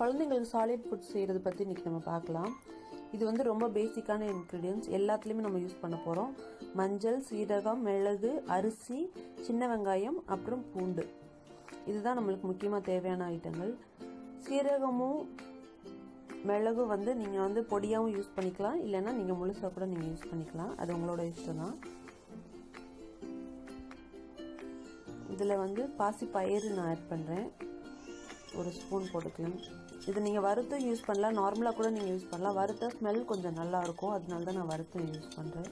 குழந்தைங்களுக்கு solid food செய்கிறது பற்றி இன்றைக்கி நம்ம பார்க்கலாம். இது வந்து ரொம்ப பேசிக்கான இன்க்ரீடியன்ட்ஸ், எல்லாத்துலேயுமே நம்ம யூஸ் பண்ண போகிறோம். மஞ்சள், சீரகம், மிளகு, அரிசி, சின்ன வெங்காயம், அப்புறம் பூண்டு. இதுதான் நம்மளுக்கு முக்கியமாக தேவையான ஐட்டங்கள். சீரகமும் மிளகும் வந்து நீங்கள் வந்து பொடியாகவும் யூஸ் பண்ணிக்கலாம், இல்லைன்னா நீங்கள் முழுசாக கூட நீங்கள் யூஸ் பண்ணிக்கலாம். அது உங்களோட இஷ்டம் தான். இதில் வந்து பாசி பயிறு நான் ஆட் பண்ணுறேன், ஒரு ஸ்பூன் போட்டுக்கலாம். இது நீங்கள் வறுத்தும் யூஸ் பண்ணலாம், நார்மலாக கூட நீங்கள் யூஸ் பண்ணலாம். வறுத்த ஸ்மெல் கொஞ்சம் நல்லாயிருக்கும், அதனால தான் நான் வறுத்தும் யூஸ் பண்ணுறேன்.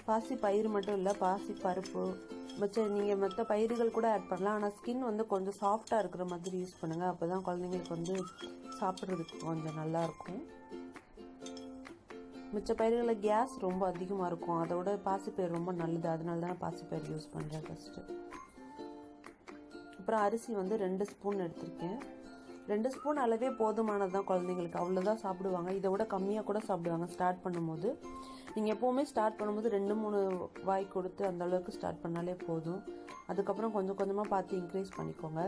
பாசி பயிறு மட்டும் இல்லை, பாசி பருப்பு நீங்கள் மற்ற பயிர்கள் கூட ஆட் பண்ணலாம். ஆனால் ஸ்கின் வந்து கொஞ்சம் சாஃப்டாக இருக்கிற மாதிரி யூஸ் பண்ணுங்கள், அப்போ தான் குழந்தைங்களுக்கு வந்து சாப்பிட்றதுக்கு கொஞ்சம் நல்லாயிருக்கும். மிச்ச பயிர்களில் கேஸ் ரொம்ப அதிகமாக இருக்கும், அதோட பாசிப்பயிர் ரொம்ப நல்லது, அதனால தான் நான் பாசிப்பயிர் யூஸ் பண்ணுறேன் ஃபஸ்ட்டு. அப்புறம் அரிசி வந்து 2 ஸ்பூன் எடுத்திருக்கேன். 2 ஸ்பூன் அளவே போதுமானது தான் குழந்தைங்களுக்கு, அவ்வளோதான் சாப்பிடுவாங்க. இதை விட கம்மியாக கூட சாப்பிடுவாங்க ஸ்டார்ட் பண்ணும்போது. நீங்கள் எப்போவுமே ஸ்டார்ட் பண்ணும்போது 2-3 வாய் கொடுத்து அந்த அளவுக்கு ஸ்டார்ட் பண்ணாலே போதும். அதுக்கப்புறம் கொஞ்சம் கொஞ்சமாக பார்த்து இன்க்ரீஸ் பண்ணிக்கோங்க.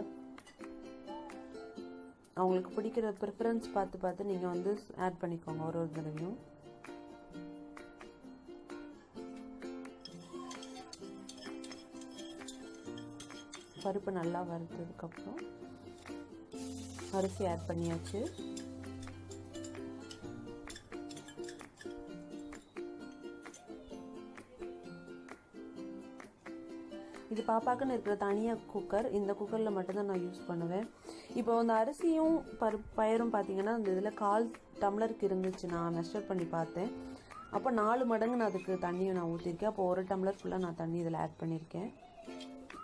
அவங்களுக்கு பிடிக்கிற ப்ரிஃபரன்ஸ் பார்த்து நீங்கள் வந்து ஆட் பண்ணிக்கோங்க ஒரு தடவையும். பருப்பு நல்லா வறுத்ததுக்கப்புறம் அரிசி ஆட் பண்ணியாச்சு. இது பாப்பாக்குன்னு இருக்கிற தனியாக குக்கர், இந்த குக்கரில் மட்டும்தான் நான் யூஸ் பண்ணுவேன். இப்போ அந்த அரிசியும் பயிரும் பார்த்தீங்கன்னா இந்த இதில் 1/4 டம்ளருக்கு இருந்துச்சு, நான் மெஷர் பண்ணி பார்த்தேன். அப்போ 4 மடங்கு நான் அதுக்கு தண்ணியை நான் ஊற்றிருக்கேன். அப்போ 1 டம்ளர் ஃபுல்லாக நான் தண்ணி இதில் ஆட் பண்ணியிருக்கேன்.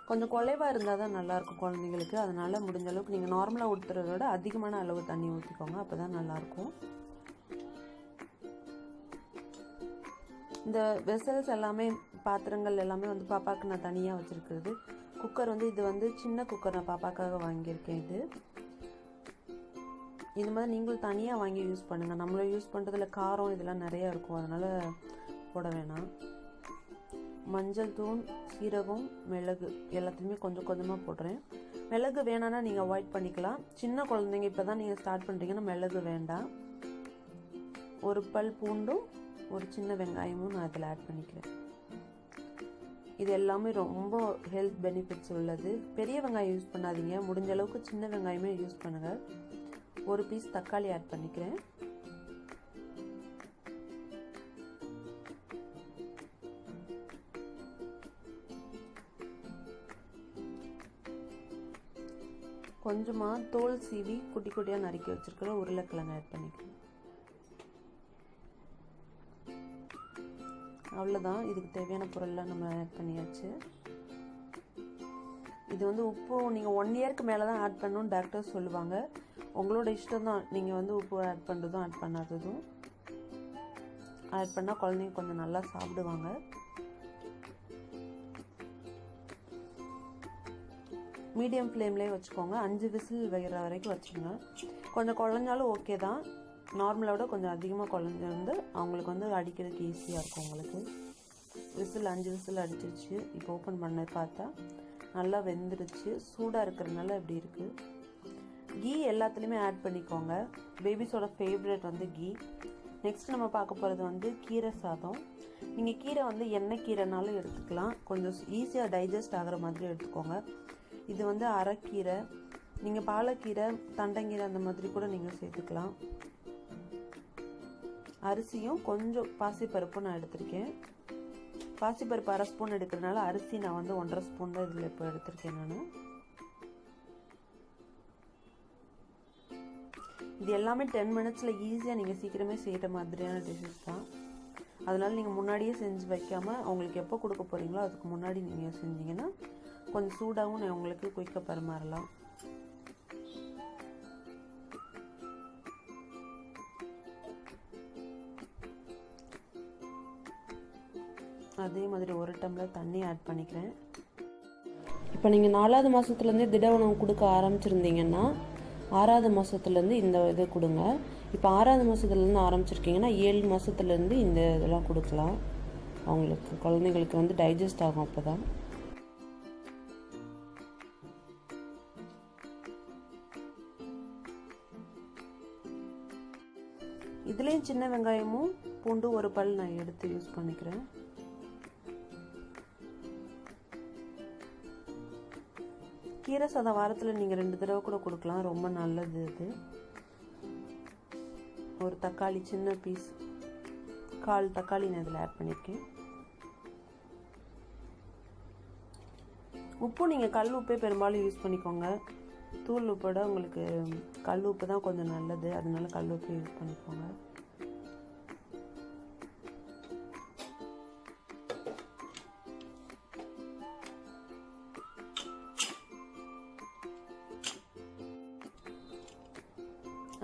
கொஞ்சம் குறைவாக இருந்தால் தான் நல்லாயிருக்கும் குழந்தைங்களுக்கு, அதனால் முடிஞ்ச அளவுக்கு நீங்கள் நார்மலாக ஊற்றுறத விட அதிகமான அளவு தண்ணி ஊற்றிக்கோங்க, அப்போ தான் நல்லாயிருக்கும். இந்த வெசல்ஸ் எல்லாமே, பாத்திரங்கள் எல்லாமே வந்து பாப்பாவுக்கு நான் தனியாக வச்சுருக்கிறது. குக்கர் வந்து இது வந்து சின்ன குக்கர், நான் பாப்பாக்காக வாங்கியிருக்கேன். இது மாதிரி நீங்களும் தனியாக வாங்கி யூஸ் பண்ணுங்கள். நம்மள யூஸ் பண்ணுறதுல காரம் இதெல்லாம் நிறையா இருக்கும், அதனால் போட வேணாம். மஞ்சள் தூள், சீரகம், மிளகு எல்லாத்தையுமே கொஞ்சம் கொஞ்சமாக போடுறேன். மிளகு வேணான்னா நீங்கள் அவாய்ட் பண்ணிக்கலாம். சின்ன குழந்தைங்க இப்போ தான் நீங்கள் ஸ்டார்ட் பண்ணுறீங்கன்னா மிளகு வேண்டாம். ஒரு பல் பூண்டும் ஒரு சின்ன வெங்காயமும் நான் இதில் ஆட் பண்ணிக்கிறேன். இது எல்லாமே ரொம்ப ஹெல்த் பெனிஃபிட்ஸ் உள்ளது. பெரிய வெங்காயம் யூஸ் பண்ணாதீங்க, முடிஞ்ச அளவுக்கு சின்ன வெங்காயமே யூஸ் பண்ணுங்கள். ஒரு பீஸ் தக்காளி ஆட் பண்ணிக்கிறேன். கொஞ்சமாக தோல் சீவி குட்டி குட்டியாக நறுக்கி வச்சிருக்கிற உருளைக்கிழங்கு ஆட் பண்ணிக்கிறேன். அவ்வளோதான், இதுக்கு தேவையான பொருள்லாம் நம்ம ஆட் பண்ணியாச்சு. இது வந்து உப்பு நீங்கள் 1 இயருக்கு மேலே தான் ஆட் பண்ணணும்னு டாக்டர் சொல்லுவாங்க. உங்களோட இஷ்டம் தான், நீங்கள் வந்து உப்பு ஆட் பண்ணுறதும் ஆட் பண்ணாததும். ஆட் பண்ணால் குழந்தைங்க கொஞ்சம் நல்லா சாப்பிடுவாங்க. மீடியம் ஃப்ளேம்லேயே வச்சுக்கோங்க, 5 விசில் வைக்கிற வரைக்கும் வச்சுருங்க. கொஞ்சம் குழஞ்சாலும் ஓகே தான், நார்மலை விட கொஞ்சம் அதிகமாக குழஞ்சிருந்து அவங்களுக்கு வந்து அடிக்கிறதுக்கு ஈஸியாக இருக்கும். உங்களுக்கு 5 விசில் அடிச்சிருச்சு. இப்போ ஓப்பன் பண்ண பார்த்தா நல்லா வெந்துருச்சு, சூடாக இருக்கிறதுனால இப்படி இருக்குது. கீ எல்லாத்துலேயுமே ஆட் பண்ணிக்கோங்க, பேபிஸோட ஃபேவரட் வந்து கீ. நெக்ஸ்ட் நம்ம பார்க்க போகிறது வந்து கீரை சாதம். நீங்கள் கீரை வந்து எண்ணெய் கீரைனாலும் எடுத்துக்கலாம், கொஞ்சம் ஈஸியாக டைஜஸ்ட் ஆகிற மாதிரி எடுத்துக்கோங்க. இது வந்து அரைக்கீரை, நீங்கள் பாலக்கீரை, தண்டங்கீரை அந்த மாதிரி கூட நீங்கள் சேர்த்துக்கலாம். அரிசியும் கொஞ்சம் பாசிப்பருப்பும் நான் எடுத்திருக்கேன். பாசிப்பருப்பு 1/2 ஸ்பூன் எடுக்கிறதுனால அரிசி நான் வந்து 1.5 ஸ்பூன் தான் இதில் இப்போ எடுத்திருக்கேன் நான். இது எல்லாமே 10 மினிட்ஸில் ஈஸியாக நீங்கள் சீக்கிரமே செய்கிற மாதிரியான டிஷ்ஷஸ் தான். அதனால் நீங்கள் முன்னாடியே செஞ்சு வைக்காமல் அவங்களுக்கு எப்போ கொடுக்க போகிறீங்களோ அதுக்கு முன்னாடி நீங்கள் செஞ்சீங்கன்னா கொஞ்சம் சூடாகவும் நான் உங்களுக்கு குயிக்காக பரிமாறலாம். அதே மாதிரி 1 டம்ளர் தண்ணி ஆட் பண்ணிக்கிறேன். இப்போ நீங்கள் 4வது மாதத்துலேருந்தே திட உணவு கொடுக்க ஆரம்பிச்சிருந்தீங்கன்னா 6வது மாதத்துலேருந்து இந்த இதை கொடுங்க. இப்போ 6வது மாதத்துலேருந்து ஆரம்பிச்சிருக்கீங்கன்னா 7 மாதத்துலேருந்து இந்த இதெல்லாம் கொடுக்கலாம். அவங்களுக்கு குழந்தைங்களுக்கு வந்து டைஜஸ்ட் ஆகும். அப்போ தான் இதுலேயும் சின்ன வெங்காயமும் பூண்டு ஒரு பல் நான் எடுத்து யூஸ் பண்ணிக்கிறேன். கீரை சாதம் வாரத்தில் நீங்கள் 2 தடவை கூட கொடுக்கலாம், ரொம்ப நல்லது இது. ஒரு தக்காளி சின்ன பீஸ், 1/4 தக்காளி நான் இதில் ஆட் பண்ணியிருக்கேன். உப்பு நீங்கள் கல் உப்பே பெரும்பாலும் யூஸ் பண்ணிக்கோங்க. தூள் உப்போட உங்களுக்கு கல் உப்பு தான் கொஞ்சம் நல்லது, அதனால கல் உப்பு யூஸ் பண்ணிக்கோங்க.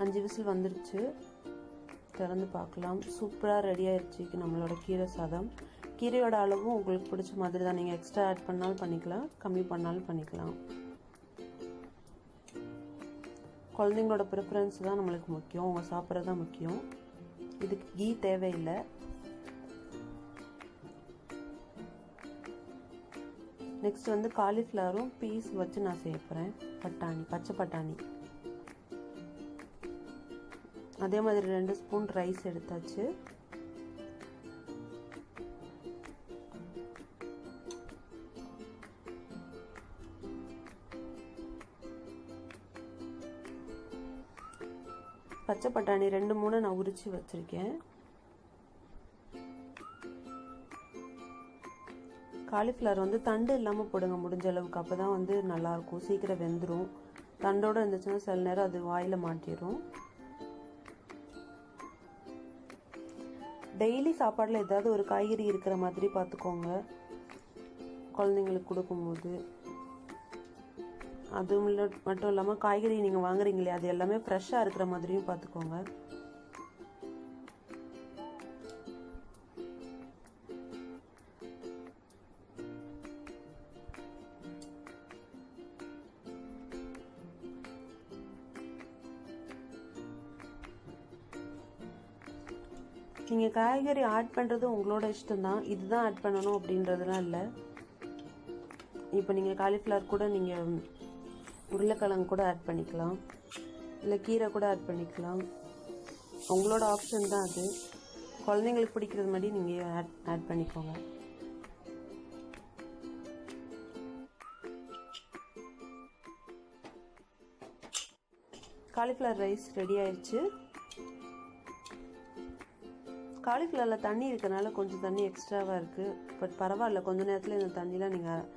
அஞ்சு விசில் வந்துருச்சு, திறந்து பார்க்கலாம். சூப்பராக ரெடி ஆயிடுச்சு நம்மளோட கீரை சாதம். கீரையோட அளவும் உங்களுக்கு பிடிச்ச மாதிரி தான், நீங்கள் எக்ஸ்ட்ரா ஆட் பண்ணாலும் பண்ணிக்கலாம், கம்மி பண்ணாலும் பண்ணிக்கலாம். குழந்தைங்களோட ப்ரிஃபரன்ஸ் தான் நம்மளுக்கு முக்கியம், அவங்க சாப்பிட்றது தான் முக்கியம். இதுக்கு கீ தேவையில்லை. நெக்ஸ்ட் வந்து காலிஃப்ளவரும் பீஸ் வச்சு நான் சேர்ப்பேன். பட்டாணி, பச்சை பட்டாணி. அதே மாதிரி 2 ஸ்பூன் ரைஸ் எடுத்தாச்சு. பச்சை பட்டாணி 2-3 நான் உரிச்சு வச்சிருக்கேன். காலிஃப்ளவர் வந்து தண்டு இல்லாமல் போடுங்க முடிஞ்ச அளவுக்கு, அப்போ தான் வந்து நல்லாயிருக்கும், சீக்கிரம் வெந்துடும். தண்டோடு இருந்துச்சுன்னா சில நேரம் அது வாயில் மாட்டிடும். டெய்லி சாப்பாடில் ஏதாவது ஒரு காய்கறி இருக்கிற மாதிரி பார்த்துக்கோங்க குழந்தைங்களுக்கு கொடுக்கும்போது. அதுவும் மட்டும் இல்லாமல் காய்கறி நீங்கள் வாங்குறீங்களே அது எல்லாமே ஃப்ரெஷ்ஷாக இருக்கிற மாதிரியும் பார்த்துக்கோங்க. நீங்கள் காய்கறி ஆட் பண்ணுறது உங்களோட இஷ்டம்தான், இதுதான் ஆட் பண்ணணும் அப்படின்றதுலாம் இல்லை. இப்போ நீங்கள் காலிஃப்ளவர் கூட நீங்கள் உருளைக்கிழங்கு கூட ஆட் பண்ணிக்கலாம், இல்லை கீரை கூட ஆட் பண்ணிக்கலாம், உங்களோட ஆப்ஷன் தான் அது. குழந்தைங்களுக்கு பிடிக்கிறது மாதிரி நீங்கள் ஆட் பண்ணிக்கோங்க. காலிஃப்ளவர் ரைஸ் ரெடி ஆயிடுச்சு. காலிஃப்ளவரில் தண்ணி இருக்கிறனால கொஞ்சம் தண்ணி எக்ஸ்ட்ராவாக இருக்குது, பட் பரவாயில்ல. கொஞ்சம் நேரத்தில் இந்த தண்ணிலாம் நீங்கள்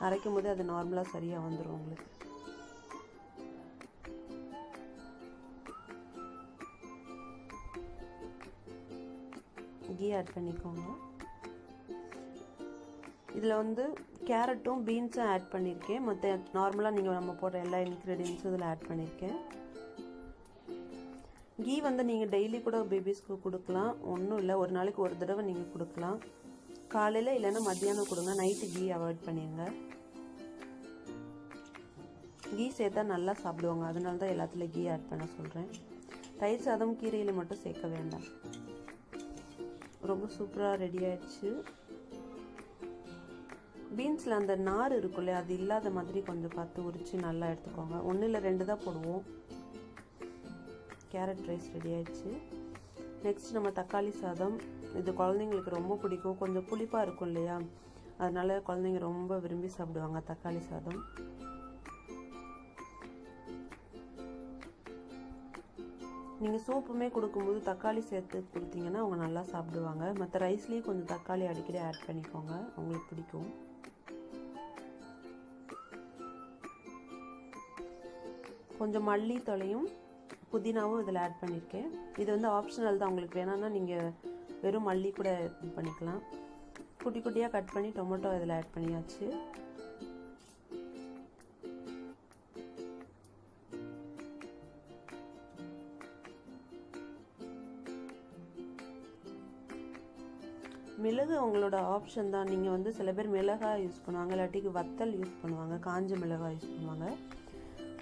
அரைக்கும் போது அது நார்மலாக சரியாக வந்துடும் உங்களுக்கு. கீ ஆட் பண்ணிக்கோங்க. இதில் வந்து கேரட்டும் பீன்ஸும் ஆட் பண்ணியிருக்கேன். மற்ற நார்மலாக நீங்கள் நம்ம போடுற எல்லா இன்க்ரீடியன்ஸும் இதில் ஆட் பண்ணியிருக்கேன். கீ வந்து நீங்கள் டெய்லி கூட பேபிஸ்க்கு கொடுக்கலாம், ஒன்றும் இல்லை, ஒரு நாளைக்கு ஒரு தடவை நீங்கள் கொடுக்கலாம். காலையில் இல்லைன்னா மத்தியானம் கொடுங்க, நைட்டு கீ அவாய்ட் பண்ணிடுங்க. கீ சேர்த்தா நல்லா சாப்பிடுவாங்க, அதனால தான் எல்லாத்துலேயும் கீ ஆட் பண்ண சொல்கிறேன். தயிர் சாதம் கீரையில் மட்டும் சேர்க்க வேண்டாம். ரொம்ப சூப்பராக ரெடி ஆயிடுச்சு. பீன்ஸில் அந்த நார் இருக்குல்ல, அது இல்லாத மாதிரி கொஞ்சம் பார்த்து உரித்து நல்லா எடுத்துக்கோங்க. 1 இல்லை 2 தான் போடுவோம். கேரட் ரைஸ் ரெடி ஆயிடுச்சு. நெக்ஸ்ட் நம்ம தக்காளி சாதம். இது குழந்தைங்களுக்கு ரொம்ப பிடிக்கும், கொஞ்சம் புளிப்பாக இருக்கும் இல்லையா, அதனால குழந்தைங்க ரொம்ப விரும்பி சாப்பிடுவாங்க தக்காளி சாதம். நீங்கள் சூப்புமே கொடுக்கும்போது தக்காளி சேர்த்து கொடுத்தீங்கன்னா அவங்க நல்லா சாப்பிடுவாங்க. மற்ற ரைஸ்லேயும் கொஞ்சம் தக்காளி அடிக்கடி ஆட் பண்ணிக்கோங்க, அவங்களுக்கு பிடிக்கும். கொஞ்சம் மல்லி தழையும் புதினாவும் இதில் ஆட் பண்ணியிருக்கேன். இது வந்து ஆப்ஷனல் தான், உங்களுக்கு வேணான்னா நீங்கள் வெறும் மல்லி கூட இது பண்ணிக்கலாம். குட்டி குட்டியாக கட் பண்ணி டொமேட்டோ இதில் ஆட் பண்ணியாச்சு. மிளகு உங்களோட ஆப்ஷன் தான். நீங்கள் வந்து சில பேர் மிளகாய் யூஸ் பண்ணுவாங்க, இல்லாட்டிக்கு வத்தல் யூஸ் பண்ணுவாங்க, காஞ்ச மிளகாய் யூஸ் பண்ணுவாங்க.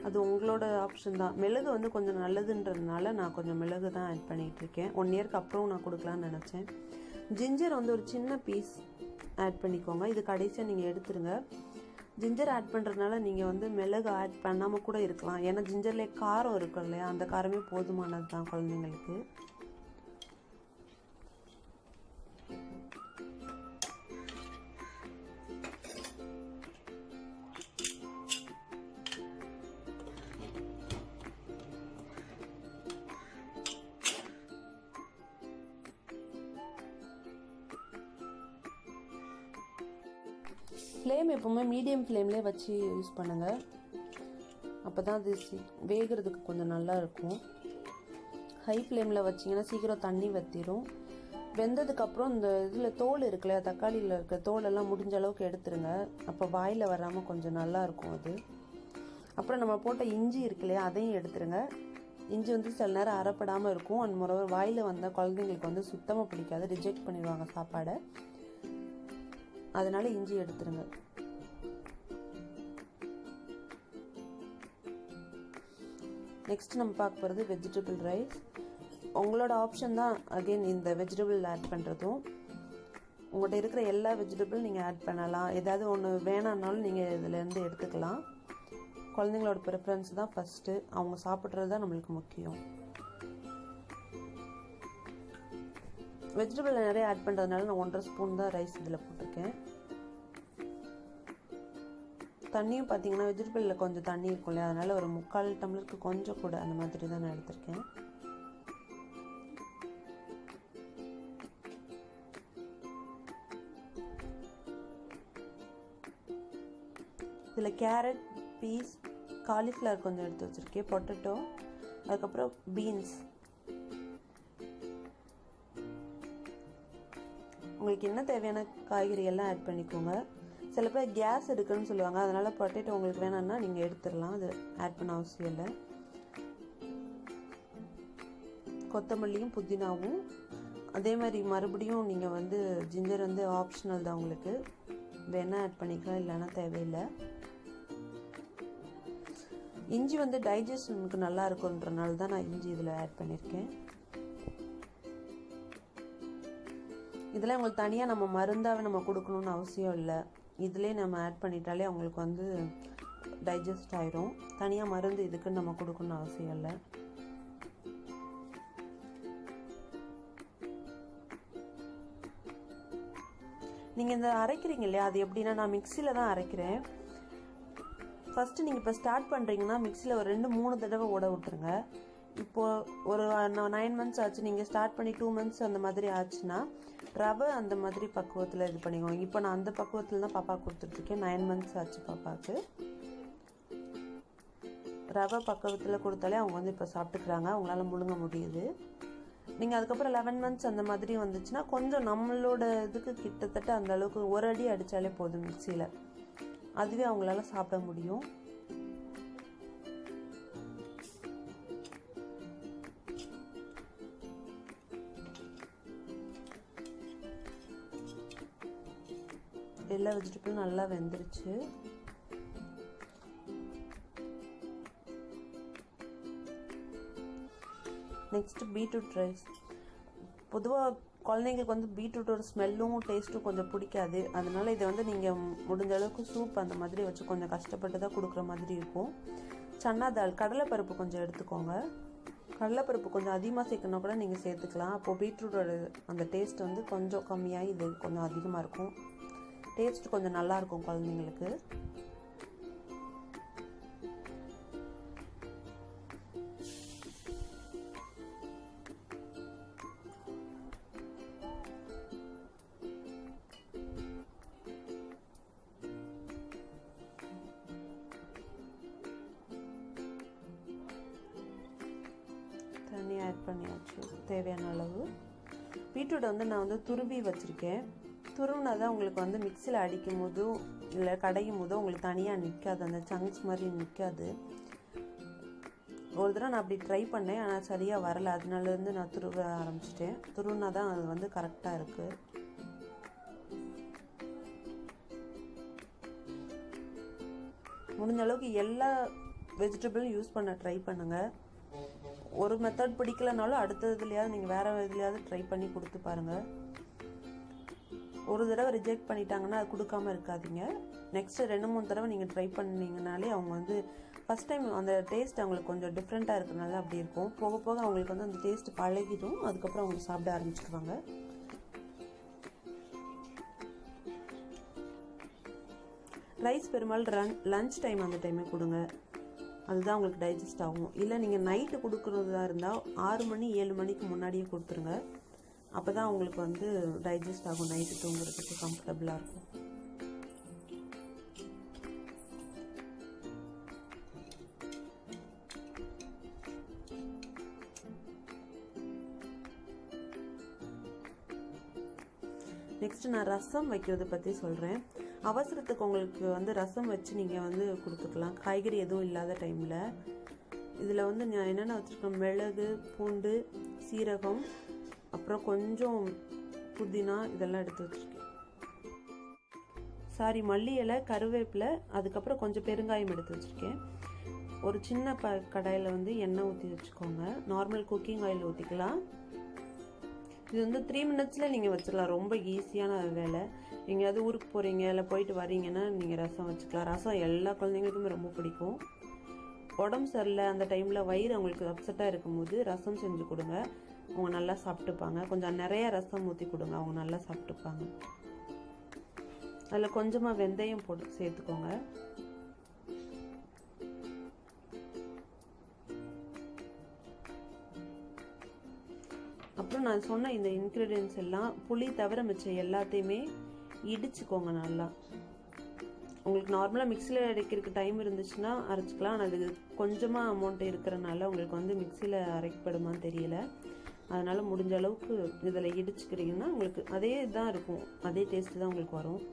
அது உங்களோட ஆப்ஷன் தான். மிளகு வந்து கொஞ்சம் நல்லதுன்றதுனால நான் கொஞ்சம் மிளகு தான் ஆட் பண்ணிகிட்டு இருக்கேன். 1 இயர்க்கு அப்புறம் நான் கொடுக்கலான்னு நினச்சேன். ஜிஞ்சர் வந்து ஒரு சின்ன பீஸ் ஆட் பண்ணிக்கோங்க. இது கடைசியாக நீங்கள் எடுத்துருங்க. ஜிஞ்சர் ஆட் பண்ணுறதுனால நீங்கள் வந்து மிளகு ஆட் பண்ணாமல் கூட இருக்கலாம். ஏன்னா ஜிஞ்சர்லேயே காரம் இருக்கும் இல்லையா, அந்த காரமே போதுமானது தான் குழந்தைங்களுக்கு. ஃப்ளேம் எப்பவுமே மீடியம் ஃப்ளேம்லேயே வச்சு யூஸ் பண்ணுங்கள். அப்போ தான் அது வேகிறதுக்கு கொஞ்சம் நல்லா இருக்கும். ஹை ஃப்ளேமில் வச்சிங்கன்னா சீக்கிரம் தண்ணி வற்றிடும். வெந்ததுக்கப்புறம் இந்த இதில் தோல் இருக்குல்ல, தக்காளியில் இருக்க தோலெல்லாம் முடிஞ்ச அளவுக்கு எடுத்துருங்க. அப்போ வாயில் வராமல் கொஞ்சம் நல்லா இருக்கும் அது. அப்புறம் நம்ம போட்ட இஞ்சி இருக்கு இல்லையா, அதையும் எடுத்துருங்க. இஞ்சி வந்து சில நேரம் அரைப்படாமல் இருக்கும். அந்த முறை வாயில் வந்தால் குழந்தைங்களுக்கு வந்து சுத்தமாக பிடிக்காது, ரிஜெக்ட் பண்ணிடுவாங்க சாப்பாடை. அதனால இஞ்சி எடுத்துருங்க. நெக்ஸ்ட் நம்ம பார்க்க போகிறது வெஜிடபிள் ரைஸ். உங்களோட ஆப்ஷன் தான் அகெயின் இந்த வெஜிடபிள் ஆட் பண்ணுறதும். உங்கள்கிட்ட இருக்கிற எல்லா வெஜிடபிள் நீங்கள் ஆட் பண்ணலாம். ஏதாவது ஒன்று வேணான்னாலும் நீங்கள் இதிலேருந்து எடுத்துக்கலாம். குழந்தைங்களோட ப்ரிஃபரன்ஸ் தான் ஃபஸ்ட்டு, அவங்க சாப்பிட்றது தான் நம்மளுக்கு முக்கியம். வெஜிடபிள் நிறைய ஆட் பண்ணுறதுனால நான் 1.5 ஸ்பூன் தான் ரைஸ் இதில் போட்டிருக்கேன். தண்ணியும் பார்த்தீங்கன்னா வெஜிடபிளில் கொஞ்சம் தண்ணி இருக்கும் இல்லையா, அதனால் ஒரு 3/4 டம்ளருக்கு கொஞ்சம் கூட அந்த மாதிரி தான் நான் எடுத்திருக்கேன். இதில் கேரட், பீஸ், காலிஃப்ளவர் கொஞ்சம் எடுத்து வச்சுருக்கேன், பொட்டேட்டோ, அதுக்கப்புறம் பீன்ஸ். உங்களுக்கு என்ன தேவையான காய்கறி எல்லாம் ஆட் பண்ணிக்கோங்க. சில பேர் கேஸ் இருக்குன்னு சொல்லுவாங்க, அதனால் பொட்டேட்டோ உங்களுக்கு வேணாம்னா நீங்கள் எடுத்துடலாம், அது ஆட் பண்ண அவசியம் இல்லை. கொத்தமல்லியும் புதினாவும் அதே மாதிரி மறுபடியும் நீங்கள் வந்து ஜிஞ்சர் வந்து ஆப்ஷனல் தான், உங்களுக்கு வேணால் ஆட் பண்ணிக்கலாம், இல்லைன்னா தேவையில்லை. இஞ்சி வந்து டைஜஷனுக்கு நல்லா இருக்குன்றனால தான் நான் இஞ்சி இதில் ஆட் பண்ணியிருக்கேன். இதில் உங்களுக்கு தனியாக நம்ம மருந்தாவே நம்ம கொடுக்கணுன்னு அவசியம் இல்லை. இதிலே நம்ம ஆட் பண்ணிட்டாலே அவங்களுக்கு வந்து டைஜஸ்ட் ஆயிரும். தனியாக மருந்து இதுக்குன்னு நம்ம கொடுக்கணுன்னு அவசியம் இல்லை. நீங்கள் இந்த அரைக்கிறீங்க இல்லையா, அது எப்படின்னா நான் மிக்சியில் தான் அரைக்கிறேன். ஃபஸ்ட்டு நீங்கள் இப்போ ஸ்டார்ட் பண்ணுறீங்கன்னா மிக்சியில் ஒரு 2-3 தடவை ஓட விட்டுருங்க. இப்போது ஒரு 9 மந்த்ஸ் ஆச்சு, நீங்கள் ஸ்டார்ட் பண்ணி 2 மந்த்ஸ் அந்த மாதிரி ஆச்சுன்னா ரவை அந்த மாதிரி பக்குவத்தில் இது பண்ணிக்கோங்க. இப்போ நான் அந்த பக்குவத்தில் தான் பாப்பா கொடுத்துட்ருக்கேன். 9 மந்த்ஸ் ஆச்சு பாப்பாவுக்கு. ரவை பக்குவத்தில் கொடுத்தாலே அவங்க வந்து இப்போ சாப்பிட்டுக்கிறாங்க, அவங்களால முழுங்க முடியுது. நீங்கள் அதுக்கப்புறம் 11 மந்த்ஸ் அந்த மாதிரி வந்துச்சுன்னா கொஞ்சம் நம்மளோட இதுக்கு கிட்டத்தட்ட அந்த அளவுக்கு ஒரு அடி அடித்தாலே போதும் மிக்சியில், அதுவே அவங்களால சாப்பிட முடியும். எல்லா வெஜிடபிளும் நல்லா வெந்துருச்சு. Next beetroot rice. பொதுவாக குழந்தைங்களுக்கு வந்து பீட்ரூட்டோட ஸ்மெல்லும் டேஸ்ட்டும் கொஞ்சம் பிடிக்காது. அதனால இதை வந்து நீங்கள் முடிஞ்ச அளவுக்கு சூப் அந்த மாதிரி வச்சு கொஞ்சம் கஷ்டப்பட்டு தான் கொடுக்குற மாதிரி இருக்கும். சன்னா தால், கடலைப்பருப்பு கொஞ்சம் எடுத்துக்கோங்க. கடலைப்பருப்பு கொஞ்சம் அதிகமாக சேர்க்கணும் கூட நீங்கள் சேர்த்துக்கலாம். அப்போது பீட்ரூட்டோட அந்த டேஸ்ட் வந்து கொஞ்சம் கம்மியாகி இது கொஞ்சம் அதிகமாக இருக்கும். டேஸ்ட் கொஞ்சம் நல்லாயிருக்கும் குழந்தைங்களுக்கு. தண்ணி ஆட் பண்ணியாச்சு தேவையான அளவு. பீட்ரூட்டை வந்து நான் வந்து துருவி வச்சுருக்கேன். துருவினா தான் உங்களுக்கு வந்து மிக்சியில் அடிக்கும் போதும் இல்லை கடையும் போதும் உங்களுக்கு தனியாக நிற்காது, அந்த சங்க்ஸ் மாதிரி நிற்காது. ஒரு தடவை நான் அப்படி ட்ரை பண்ணேன், ஆனால் சரியாக வரலை. அதனாலேருந்து நான் துருவ ஆரம்பிச்சிட்டேன். துருவினா தான் அது வந்து கரெக்டாக இருக்குது. முடிஞ்ச அளவுக்கு எல்லா வெஜிடபிளும் யூஸ் பண்ண ட்ரை பண்ணுங்கள். ஒரு மெத்தட் பிடிக்கலனாலும் அடுத்ததுலையாவது நீங்கள் வேறு இதுலையாவது ட்ரை பண்ணி கொடுத்து பாருங்கள். ஒரு தடவை ரிஜெக்ட் பண்ணிட்டாங்கன்னா அது கொடுக்காமல் இருக்காதீங்க. நெக்ஸ்ட்டு 2-3 தடவை நீங்கள் ட்ரை பண்ணிங்கனாலே அவங்க வந்து ஃபஸ்ட் டைம் அந்த டேஸ்ட் அவங்களுக்கு கொஞ்சம் டிஃப்ரெண்ட்டாக இருக்கிறனால அப்படி இருக்கும். போக போக அவங்களுக்கு வந்து அந்த டேஸ்ட் பழகிடும். அதுக்கப்புறம் அவங்க சாப்பிட ஆரம்பிச்சிடுவாங்க. ரைஸ் பெரும்பாலும் லன்ச் டைம் அந்த டைமே கொடுங்க, அதுதான் உங்களுக்கு டைஜஸ்ட் ஆகும். இல்லை நீங்கள் நைட்டு கொடுக்குறதா இருந்தால் 6 மணி 7 மணிக்கு முன்னாடியே கொடுத்துருங்க. அப்போ தான் உங்களுக்கு வந்து டைஜஸ்ட் ஆகும், நைட்டு தூங்குறதுக்கு கம்ஃபர்டபுளாக இருக்கும். நெக்ஸ்ட் நான் ரசம் வைக்கிறத பற்றி சொல்கிறேன். அவசரத்துக்கு உங்களுக்கு வந்து ரசம் வச்சு நீங்கள் வந்து கொடுத்துக்கலாம், காய்கறி எதுவும் இல்லாத டைமில். இதில் வந்து நான் என்னென்ன வச்சுருக்கேன், மிளகு, பூண்டு, சீரகம், அப்புறம் கொஞ்சம் புதினா இதெல்லாம் எடுத்து வச்சுருக்கேன். மல்லி இலை, கருவேப்பிலை, அதுக்கப்புறம் கொஞ்சம் பெருங்காயம் எடுத்து வச்சுருக்கேன். ஒரு சின்ன கடாயில் வந்து எண்ணெய் ஊற்றி வச்சுக்கோங்க. நார்மல் குக்கிங் ஆயில் ஊற்றிக்கலாம். இது வந்து 3 மினிட்ஸில் நீங்கள் வச்சிடலாம். ரொம்ப ஈஸியான வேலை. எங்கேயாவது ஊருக்கு போகிறீங்க இல்லை போயிட்டு வரீங்கன்னா நீங்கள் ரசம் வச்சுக்கலாம். ரசம் எல்லா குழந்தைங்களுக்குமே ரொம்ப பிடிக்கும். உடம்பு சரியில்லை அந்த டைமில் வயிறு அவங்களுக்கு அப்செட்டாக இருக்கும்போது ரசம் செஞ்சு கொடுங்க, அவங்க நல்லா சாப்பிட்டுப்பாங்க. கொஞ்சம் நிறைய ரசம் ஊற்றி கொடுங்க, அவங்க நல்லா சாப்பிட்டுப்பாங்க. அதில் கொஞ்சமாக வெந்தயம் போட்டு சேர்த்துக்கோங்க. அப்புறம் நான் சொன்ன இந்த இன்க்ரீடியன்ஸ் எல்லாம் புளி தவிர மிச்சம் எல்லாத்தையுமே இடிச்சுக்கோங்க நல்லா. உங்களுக்கு நார்மலாக மிக்சியில் அரைக்கிறதுக்கு டைம் இருந்துச்சுன்னா அரைச்சிக்கலாம். ஆனால் அது கொஞ்சமாக அமௌண்ட் இருக்கிறனால உங்களுக்கு வந்து மிக்சியில் அரைக்கப்படுமான்னு தெரியல. அதனால் முடிஞ்ச அளவுக்கு இதில் இடிச்சுக்கிறீங்கன்னா உங்களுக்கு அதே தான் இருக்கும், அதே டேஸ்ட்டு தான் உங்களுக்கு வரும்.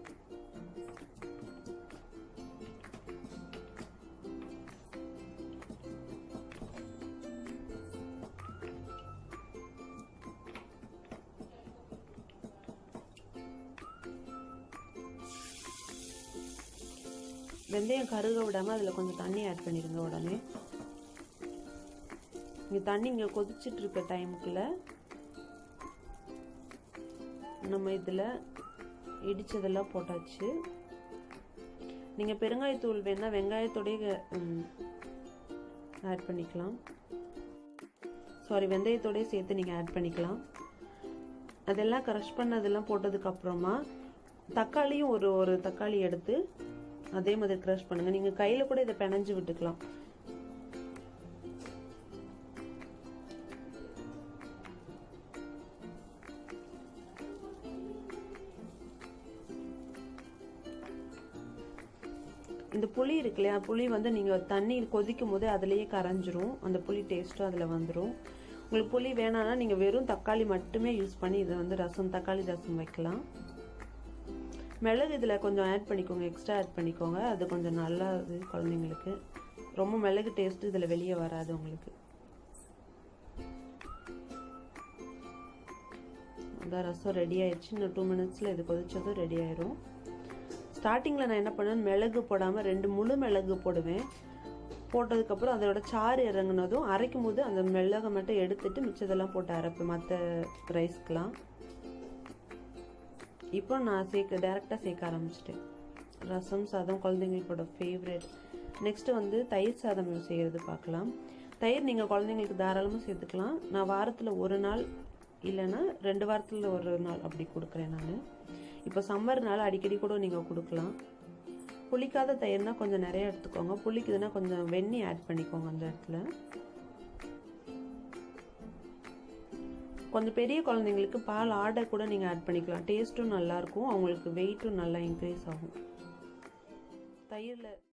வெந்தயம் கருக விடாமல் அதில் கொஞ்சம் தண்ணி ஆட் பண்ணிடுங்க. உடனே இங்கே தண்ணி இங்கே கொதிச்சுட்டு இருக்க டைமுக்குள்ள நம்ம இதில் இடித்ததெல்லாம் போட்டாச்சு. நீங்கள் பெருங்காயத்தூள் வேணால் வெங்காயத்தோடைய ஆட் பண்ணிக்கலாம். வெந்தயத்தோடய சேர்த்து நீங்கள் ஆட் பண்ணிக்கலாம். அதெல்லாம் க்ரஷ் பண்ணதெல்லாம் போட்டதுக்கப்புறமா தக்காளியும் ஒரு தக்காளி எடுத்து அதே மாதிரி க்ரஷ் பண்ணுங்க. நீங்கள் கையில் கூட இதை பிணைஞ்சு விட்டுக்கலாம். இந்த புளி இருக்கு இல்லையா, புளி வந்து நீங்கள் தண்ணி கொதிக்கும் போது அதுலேயே கரைஞ்சிரும், அந்த புளி டேஸ்ட்டும் அதில் வந்துடும். உங்களுக்கு புளி வேணான்னா நீங்கள் வெறும் தக்காளி மட்டுமே யூஸ் பண்ணி இதை வந்து தக்காளி ரசம் வைக்கலாம். மிளகு இதில் கொஞ்சம் ஆட் பண்ணிக்கோங்க, எக்ஸ்ட்ரா ஆட் பண்ணிக்கோங்க. அது கொஞ்சம் நல்லா குழந்தைங்களுக்கு. ரொம்ப மிளகு டேஸ்ட்டு இதில் வெளியே வராது உங்களுக்கு. அதான் ரசம் ரெடி ஆயிடுச்சு. இன்னும் 2 மினிட்ஸில் இது கொதிச்சதும் ரெடி ஆயிரும். ஸ்டார்டிங்கில் நான் என்ன பண்ணுவேன், மிளகு போடாமல் 2 முழு மிளகு போடுவேன். போட்டதுக்கப்புறம் அதோட சாறு இறங்குனதும் அரைக்கும் போது அந்த மிளகை மட்டும் எடுத்துட்டு மிச்சதெல்லாம் போட்டு அரைப்பேன் மற்ற ரைஸ்க்கெலாம். இப்போ நான் டேரெக்டாக சேர்க்க ஆரம்பிச்சிட்டேன். ரசம் சாதம் குழந்தைங்களோட ஃபேவரட். நெக்ஸ்ட்டு வந்து தயிர் சாதம் செய்கிறது பார்க்கலாம். தயிர் நீங்கள் குழந்தைங்களுக்கு தாராளமாக சேர்த்துக்கலாம். நான் வாரத்தில் 1 நாள் இல்லைன்னா 2 வாரத்தில் 1 நாள் அப்படி கொடுக்குறேன் நான். இப்போ சம்மர்னால அடிக்கடி கூட நீங்கள் கொடுக்கலாம். புளிக்காத தயிர்னால் கொஞ்சம் நிறைய எடுத்துக்கோங்க. புளிக்குதுன்னா கொஞ்சம் வெண்ணெய் ஆட் பண்ணிக்கோங்க அந்த இடத்துல. கொஞ்சம் பெரிய குழந்தைங்களுக்கு பால் ஆடை கூட நீங்கள் ஆட் பண்ணிக்கலாம். டேஸ்ட்டும் நல்லாயிருக்கும், அவங்களுக்கு வெயிட்டும் நல்லா இன்க்ரீஸ் ஆகும். தயிரில்